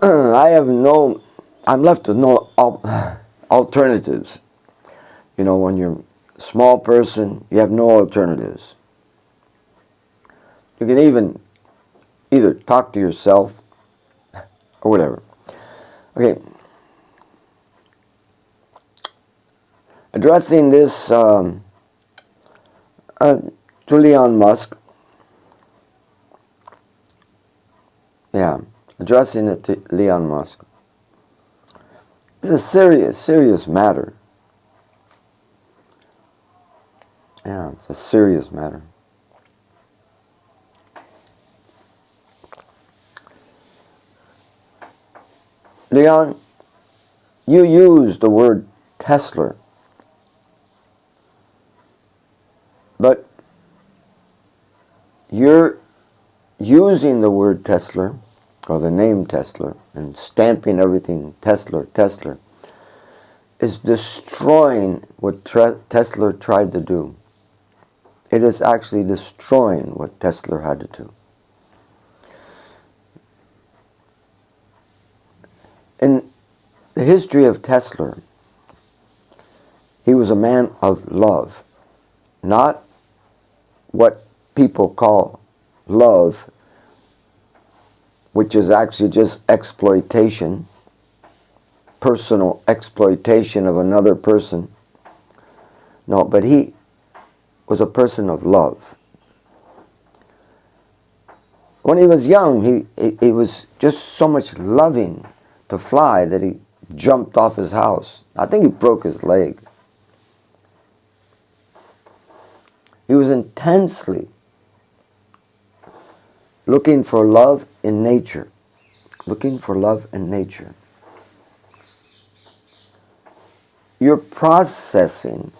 I'm left with no alternatives. You know, when you're a small person, you have no alternatives. You can even either talk to yourself or whatever. Okay. Addressing this to Elon Musk. Yeah, addressing it to Elon Musk. It's a serious, serious matter. Yeah, it's a serious matter. Leon, you use the word Tesla, but you're using the word Tesla, or the name Tesla, and stamping everything Tesla, Tesla, is destroying what Tesla tried to do. It is actually destroying what Tesla had to do. In the history of Tesla, he was a man of love, not what people call love, which is actually just exploitation, personal exploitation of another person. No, but he was a person of love. When he was young, he was just so much loving to fly that he jumped off his house. I think he broke his leg. He was intensely looking for love in nature. Looking for love in nature. Your processing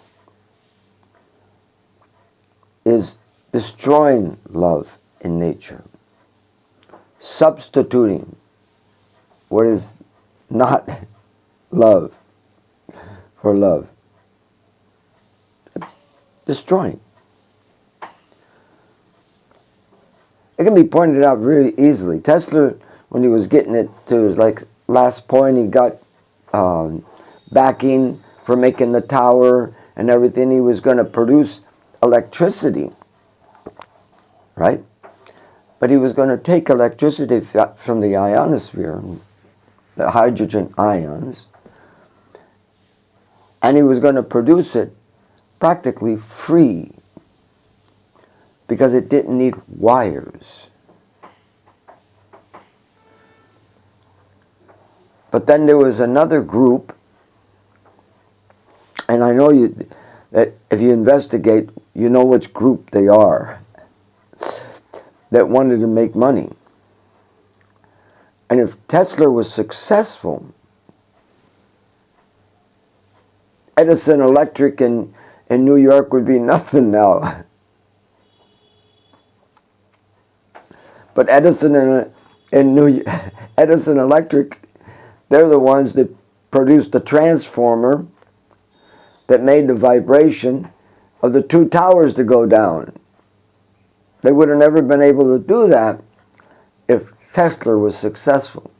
is destroying love in nature. Substituting what is not love for love. It's destroying. It can be pointed out really easily. Tesla, when he was getting it to his last point, he got backing for making the tower and everything. He was going to produce electricity, right? But he was going to take electricity from the ionosphere, the hydrogen ions, and he was going to produce it practically free because it didn't need wires. But then there was another group, and I know that if you investigate, you know which group they are, that wanted to make money. And if Tesla was successful, Edison Electric in New York would be nothing now. But Edison Electric, they're the ones that produced the transformer that made the vibration of the two towers to go down. They would have never been able to do that if Tesla was successful.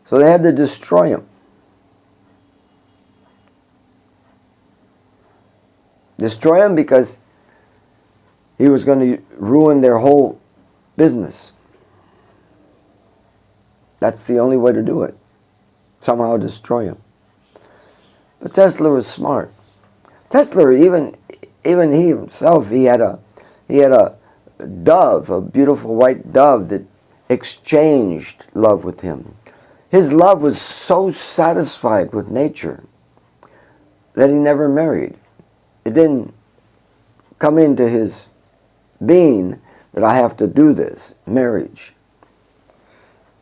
So they had to destroy him. Destroy him because he was going to ruin their whole business. That's the only way to do it. Somehow destroy him. But Tesla was smart. Tesla, even he himself, he had a dove, a beautiful white dove that exchanged love with him. His love was so satisfied with nature that he never married. It didn't come into his being that I have to do this, marriage.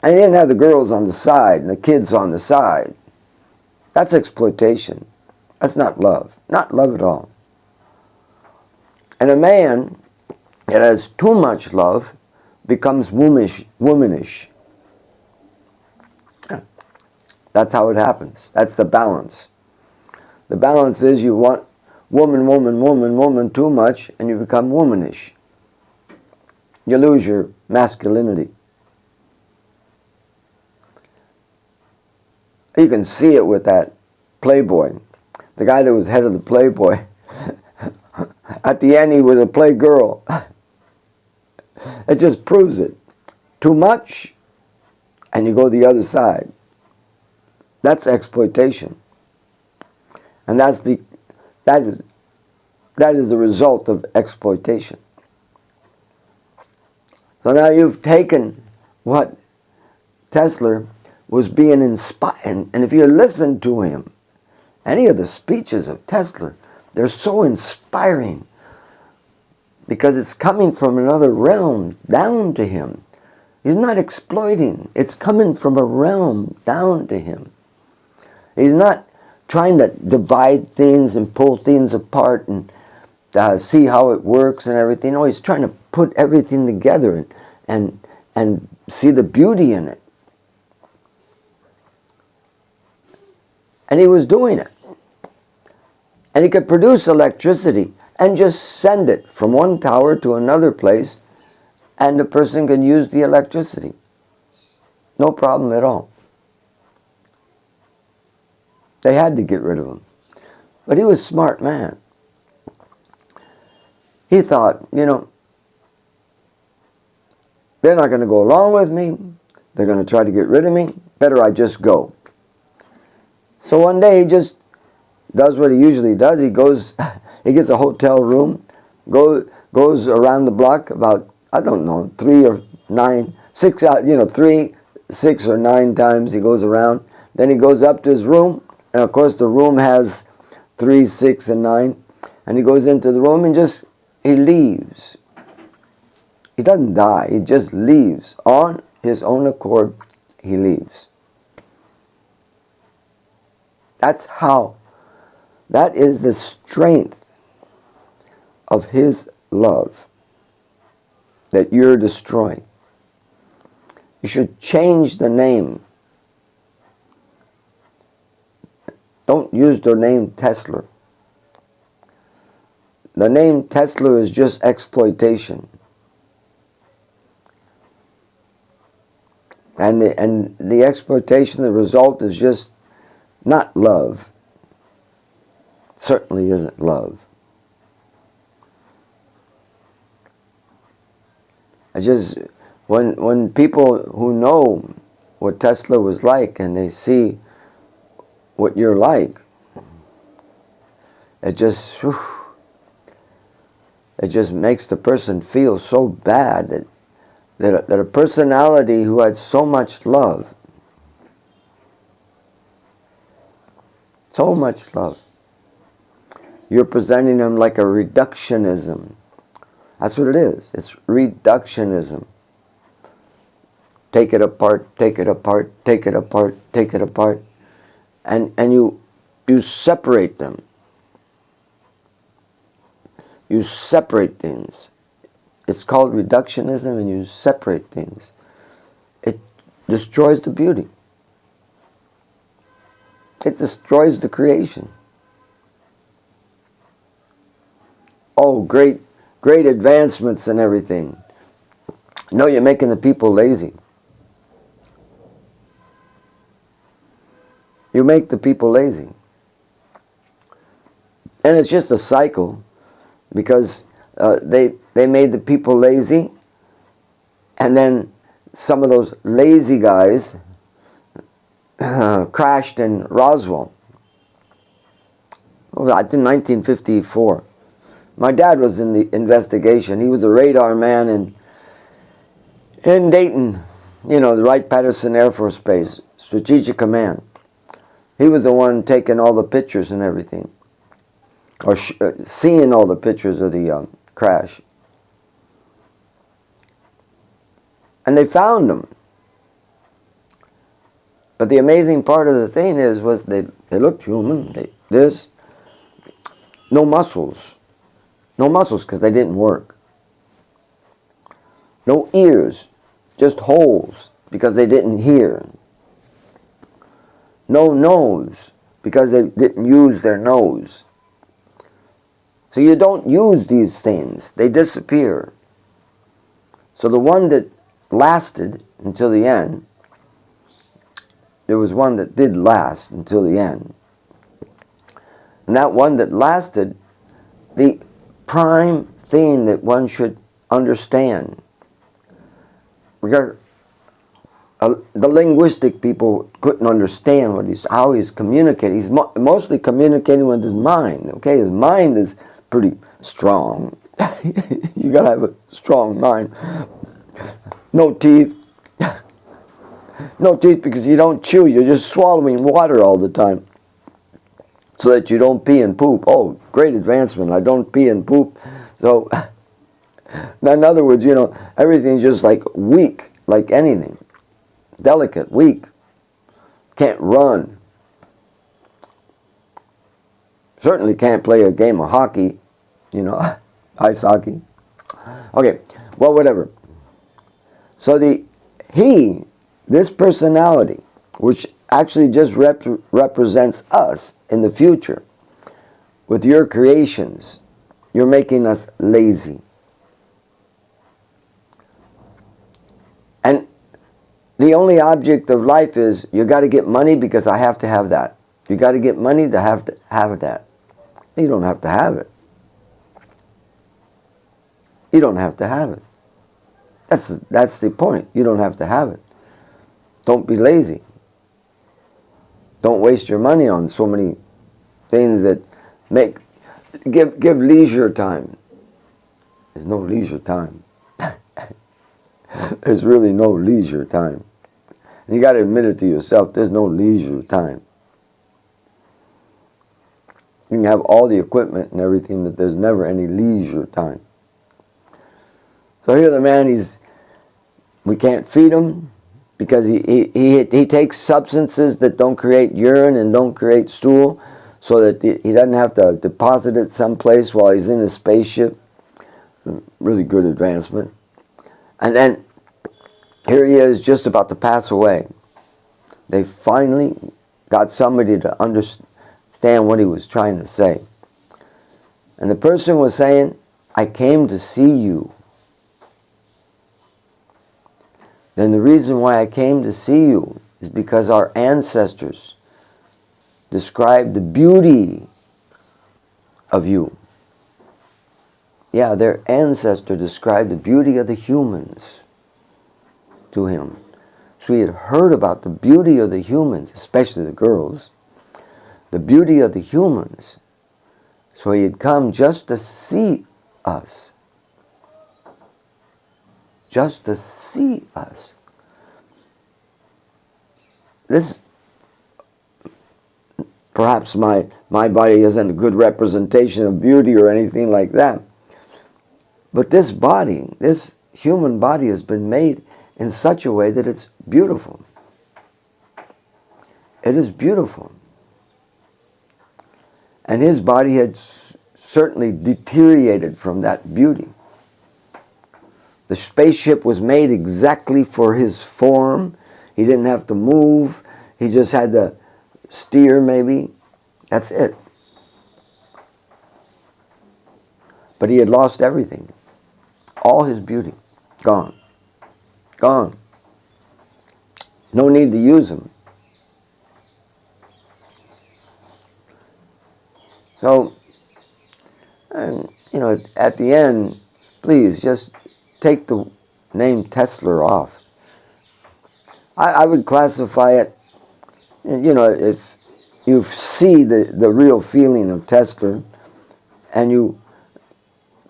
And he didn't have the girls on the side and the kids on the side. That's exploitation. That's not love. Not love at all. And a man that has too much love becomes womanish. That's how it happens. That's the balance. The balance is you want woman too much, and you become womanish. You lose your masculinity. You can see it with that Playboy. The guy that was head of the Playboy, at the end he was a Playgirl. It just proves it. Too much, and you go the other side. That's exploitation. And that is the result of exploitation. So now you've taken what Tesla was being inspired, and if you listen to him, any of the speeches of Tesla, they're so inspiring because it's coming from another realm down to him. He's not exploiting. It's coming from a realm down to him. He's not trying to divide things and pull things apart and see how it works and everything. No, he's trying to put everything together and see the beauty in it. And he was doing it. And he could produce electricity and just send it from one tower to another place, and the person can use the electricity. No problem at all. They had to get rid of him. But he was a smart man. He thought, you know, they're not going to go along with me. They're going to try to get rid of me. Better I just go. So one day he just does what he usually does. He goes, he gets a hotel room, goes around the block about, I don't know, 3 or 9, 6, 3, 6 or 9 times he goes around. Then he goes up to his room, and of course the room has 3, 6, and 9. And he goes into the room and he leaves. He doesn't die, he just leaves. On his own accord, he leaves. That is the strength of his love that you're destroying. You should change the name. Don't use the name Tesla. The name Tesla is just exploitation. And the exploitation, the result is just not love. Certainly isn't love. When people who know what Tesla was like and they see what you're like, it just makes the person feel so bad that a personality who had so much love, you're presenting them like a reductionism. That's what it is. It's reductionism. Take it apart, take it apart, take it apart, take it apart. And you separate them. You separate things. It's called reductionism, and you separate things. It destroys the beauty. It destroys the creation. Oh, great advancements and everything. No, you're making the people lazy. You make the people lazy. And it's just a cycle, because they made the people lazy, and then some of those lazy guys crashed in Roswell. I think 1954. My dad was in the investigation. He was a radar man in Dayton, the Wright-Patterson Air Force Base, Strategic Command. He was the one taking all the pictures and everything, or seeing all the pictures of the crash. And they found him. But the amazing part of the thing was they looked human. No muscles. No muscles, because they didn't work. No ears, just holes, because they didn't hear. No nose, because they didn't use their nose. So you don't use these things. They disappear. So the one that lasted until the end there was one that did last until the end. And that one that lasted, the prime thing that one should understand, the linguistic people couldn't understand how he's communicating. He's mostly communicating with his mind. Okay, his mind is pretty strong. You gotta have a strong mind. No teeth. No teeth because you don't chew. You're just swallowing water all the time, so that you don't pee and poop. Oh, great advancement. I don't pee and poop. So, in other words, everything's just like weak, like anything. Delicate, weak. Can't run. Certainly can't play a game of hockey, ice hockey. Okay, well, whatever. So this personality, which actually just represents us in the future, with your creations, you're making us lazy. And the only object of life is, you got to get money because I have to have that. You got to get money to have that. You don't have to have it. You don't have to have it. That's the point. You don't have to have it. Don't be lazy. Don't waste your money on so many things that give leisure time. There's no leisure time. There's really no leisure time. And you got to admit it to yourself. There's no leisure time. You can have all the equipment and everything, but there's never any leisure time. So here the man, we can't feed him because he takes substances that don't create urine and don't create stool, so that he doesn't have to deposit it someplace while he's in his spaceship. Really good advancement. And then here he is, just about to pass away. They finally got somebody to understand what he was trying to say. And the person was saying, I came to see you. Then the reason why I came to see you is because our ancestors described the beauty of you. Yeah, their ancestor described the beauty of the humans to him. So he had heard about the beauty of the humans, especially the girls, the beauty of the humans. So he had come just to see us. Just to see us. This, perhaps my body isn't a good representation of beauty or anything like that. But this body, this human body, has been made in such a way that it's beautiful. It is beautiful. And his body had certainly deteriorated from that beauty. The spaceship was made exactly for his form. He didn't have to move. He just had to steer, maybe. That's it. But he had lost everything. All his beauty. Gone. Gone. No need to use him. So, and, at the end, please just take the name Tesla off. I would classify it, if you see the real feeling of Tesla, and you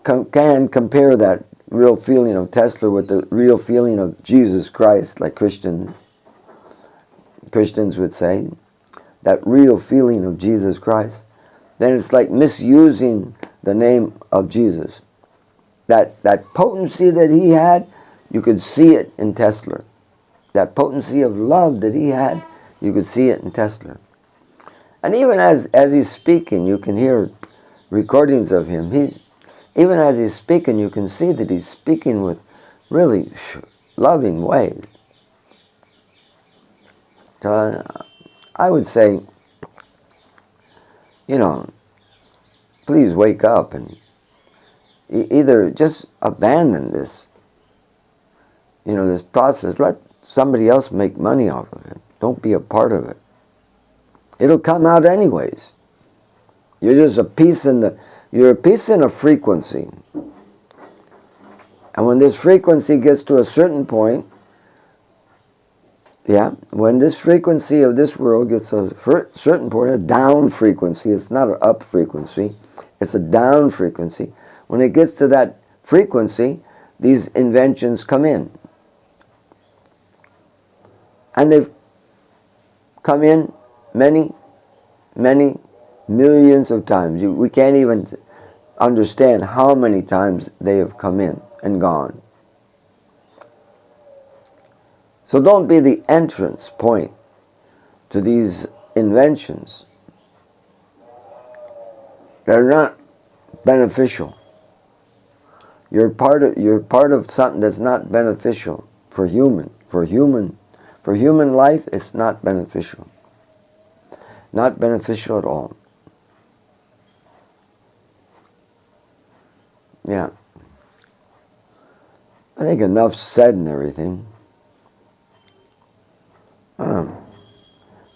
can compare that real feeling of Tesla with the real feeling of Jesus Christ, like Christians would say, that real feeling of Jesus Christ, then it's like misusing the name of Jesus. That potency that he had, you could see it in Tesla. That potency of love that he had, you could see it in Tesla. And even as he's speaking, you can hear recordings of him. Even as he's speaking, you can see that he's speaking with really loving ways. So I would say, please wake up and either just abandon this, this process. Let somebody else make money off of it. Don't be a part of it. It'll come out anyways. You're just a piece in the, you're a piece in a frequency. And when this frequency gets to a certain point, when this frequency of this world gets a certain point, a down frequency, it's not an up frequency, it's a down frequency. When it gets to that frequency, these inventions come in. And they've come in many, many millions of times. We can't even understand how many times they have come in and gone. So don't be the entrance point to these inventions. They're not beneficial. You're part of something that's not beneficial for human life. It's not beneficial. Not beneficial at all. Yeah. I think enough said and everything.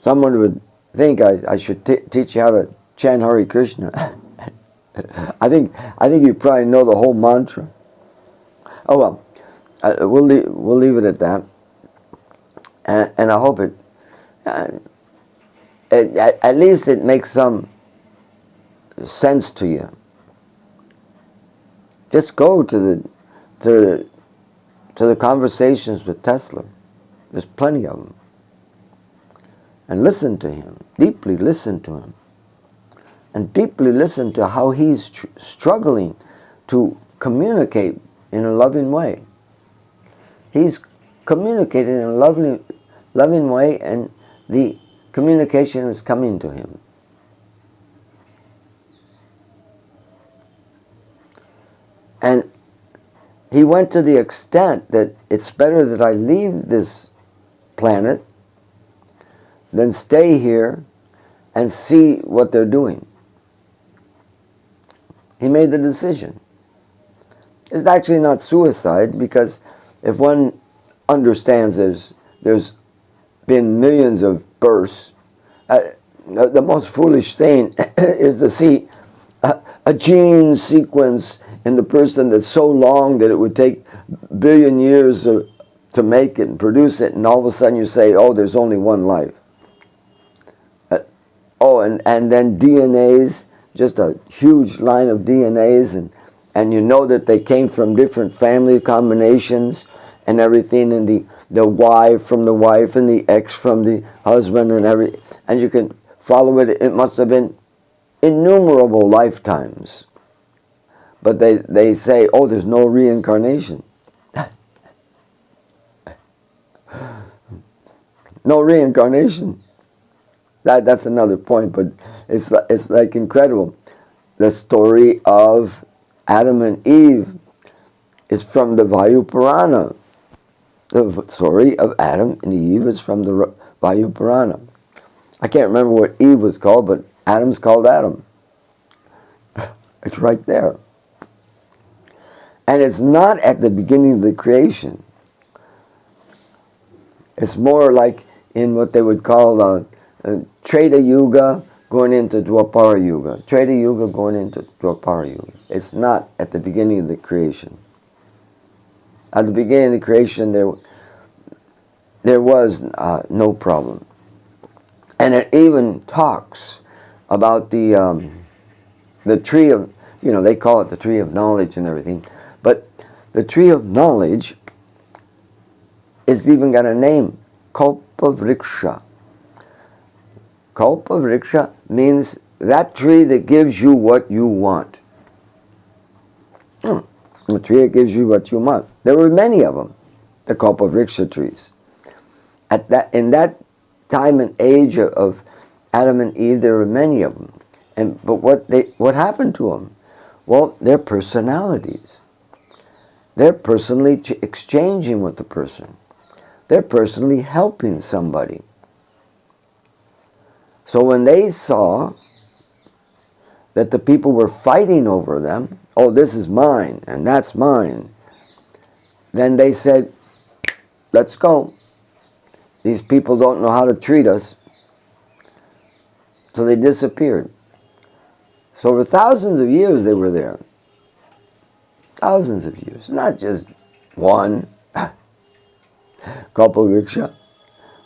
Someone would think I should teach you how to chant Hare Krishna. I think you probably know the whole mantra. Oh well, we'll leave it at that. And I hope at least it makes some sense to you. Just go to the conversations with Tesla. There's plenty of them. And listen to him. Deeply listen to him. And deeply listen to how he's struggling to communicate in a loving way. He's communicating in a loving way, and the communication is coming to him. And he went to the extent that it's better that I leave this planet than stay here and see what they're doing. He made the decision. It's actually not suicide, because if one understands there's been millions of births, the most foolish thing is to see a gene sequence in the person that's so long that it would take a billion years to make it and produce it, and all of a sudden you say, oh, there's only one life. And then DNAs, just a huge line of DNAs, and you know that they came from different family combinations and everything, and the Y from the wife and the X from the husband and everything, and you can follow it. It must have been innumerable lifetimes. But they say, oh, there's no reincarnation. No reincarnation. That's another point, but it's like incredible. The story of Adam and Eve is from the Vayu Purana. The story of Adam and Eve is from the Vayu Purana. I can't remember what Eve was called, but Adam's called Adam. It's right there. And it's not at the beginning of the creation. It's more like in what they would call Treta Yuga going into Dwapara Yuga. Treta Yuga going into Dwapara Yuga. It's not at the beginning of the creation. At the beginning of the creation, there was no problem. And it even talks about the tree of, they call it the tree of knowledge and everything. But the tree of knowledge is even got a name, Kalpavriksha. Kalpavriksha means that tree that gives you what you want. The tree that gives you what you want. There were many of them, the Kalpavriksha trees. In that time and age of Adam and Eve, there were many of them. But what happened to them? Well, their personalities. They're personally exchanging with the person. They're personally helping somebody. So when they saw that the people were fighting over them, oh, this is mine and that's mine, then they said, let's go. these people don't know how to treat us, so they disappeared. So for thousands of years they were there. Thousands of years, not just one kalpavriksha,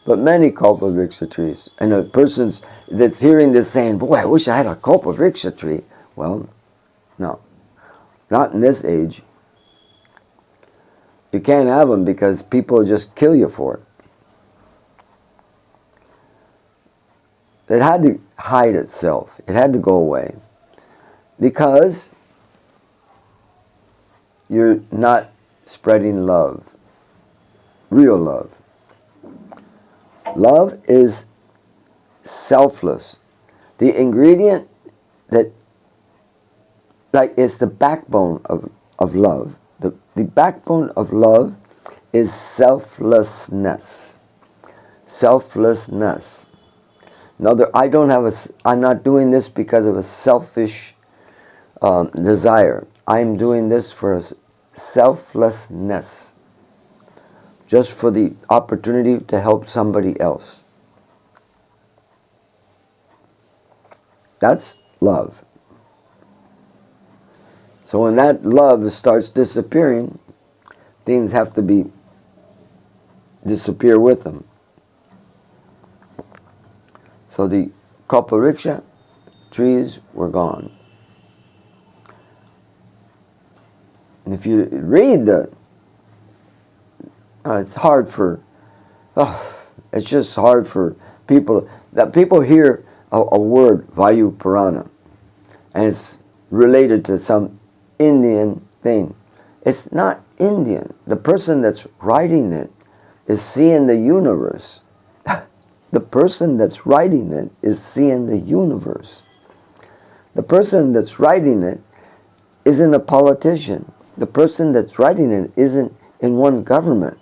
but many kalpavriksha trees. And a person that's hearing this saying, boy, I wish I had a kalpavriksha tree. Well, no, not in this age. You can't have them because people just kill you for it. It had to hide itself. It had to go away. Because you're not spreading love. Real love. Love is selfless. The ingredient that, like, it's the backbone of love. The backbone of love is selflessness. Selflessness. I'm not doing this because of a selfish desire. I'm doing this for selflessness. Just for the opportunity to help somebody else. That's love. So when that love starts disappearing, things have to disappear with them. So the kalpavriksha trees were gone. And if you read it's hard for, it's just hard for people, that people hear a word, Vayu Purana, and it's related to some Indian thing. It's not Indian. The person that's writing it is seeing the universe. The person that's writing it is seeing the universe. The person that's writing it isn't a politician. The person that's writing it isn't in one government.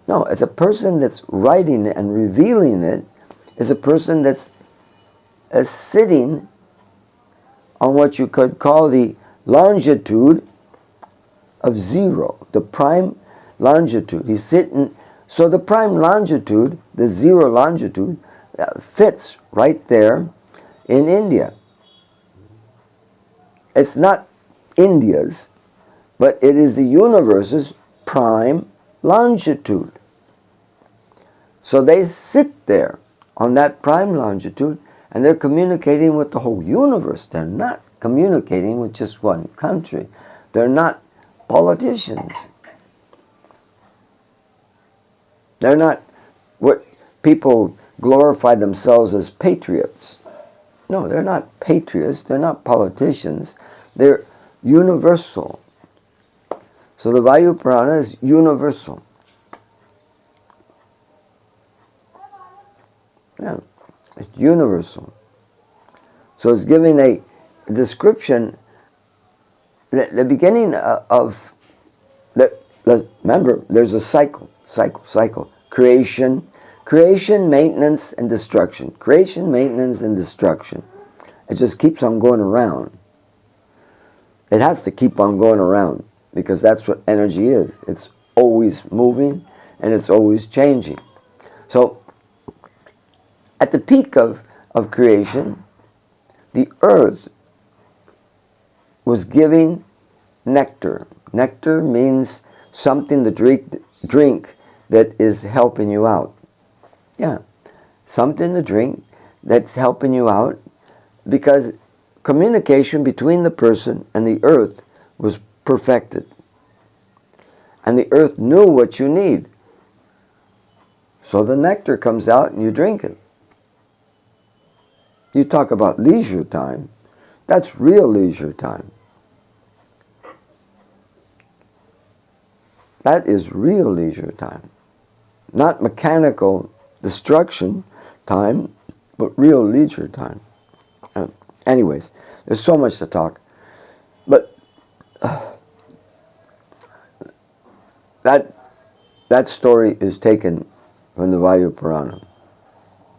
No, it's a person that's writing it and revealing it is a person that's sitting on what you could call the longitude of zero, the prime longitude. He's sitting, so the prime longitude, the zero longitude, fits right there in India. It's not India's, but it is the universe's prime longitude. So they sit there on that prime longitude and they're communicating with the whole universe. They're not communicating with just one country. They're not politicians. They're not what people glorify themselves as patriots. No, they're not patriots. They're not politicians. They're universal. So the Vayu Purana is universal. Yeah, it's universal. So it's giving a description. The beginning of remember, there's a cycle. Creation, maintenance, and destruction. Creation, maintenance, and destruction. It just keeps on going around. It has to keep on going around because that's what energy is. It's always moving and it's always changing. So at the peak of creation, the earth was giving nectar. Nectar means something to drink that is helping you out. Yeah, something to drink that's helping you out, because communication between the person and the earth was perfected. And the earth knew what you need. So the nectar comes out and you drink it. You talk about leisure time. That's real leisure time. That is real leisure time. Not mechanical destruction time, but real leisure time. Anyways, there's so much to talk. But that story is taken from the Vayu Purana.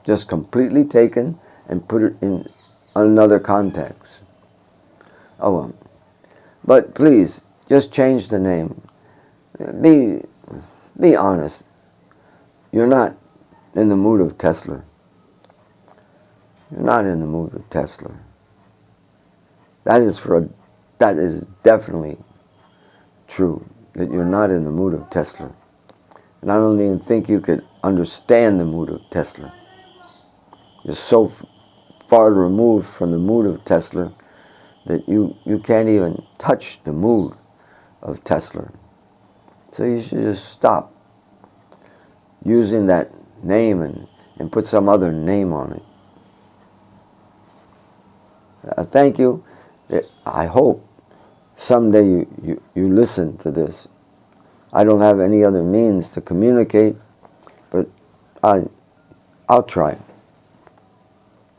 Just completely taken and put it in another context. Oh well. But please, just change the name. Be honest. you're not in the mood of Tesla. You're not in the mood of Tesla. That is definitely true, that you're not in the mood of Tesla. And I don't even think you could understand the mood of Tesla. You're so far removed from the mood of Tesla that you can't even touch the mood of Tesla. So you should just stop using that name and put some other name on it. Thank you. I hope someday you listen to this. I don't have any other means to communicate, but I'll try.